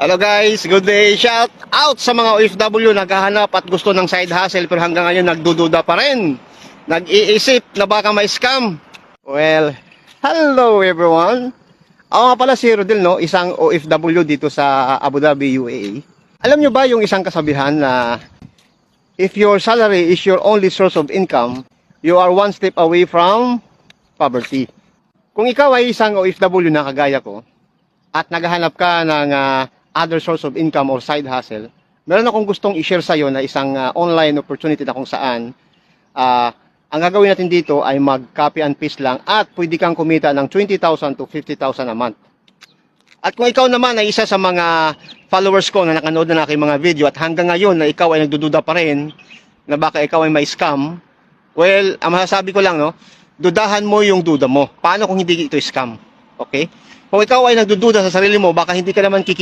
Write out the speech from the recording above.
Hello guys, good day. Shout out sa mga OFW naghahanap at gusto ng side hustle pero hanggang ngayon nagdududa pa rin. Nag-iisip na baka may scam. Well, hello everyone. Ako nga pala si Rodel, no? Isang OFW dito sa Abu Dhabi, UAE. Alam nyo ba yung isang kasabihan na if your salary is your only source of income, you are one step away from poverty. Kung ikaw ay isang OFW na kagaya ko at naghahanap ka ng other source of income or side hustle, meron akong gustong i-share sa iyo na isang online opportunity na kung saan ang gagawin natin dito ay mag-copy and paste lang at pwede kang kumita ng 20,000 to 50,000 a month. At kung ikaw naman ay isa sa mga followers ko na nakanood na aking mga video at hanggang ngayon na ikaw ay nagdududa pa rin na baka ikaw ay may scam, well, ang masasabi ko lang, no, dudahan mo yung duda mo. Paano kung hindi ito scam? Okay? Kung ikaw ay nagdududa sa sarili mo, baka hindi ka naman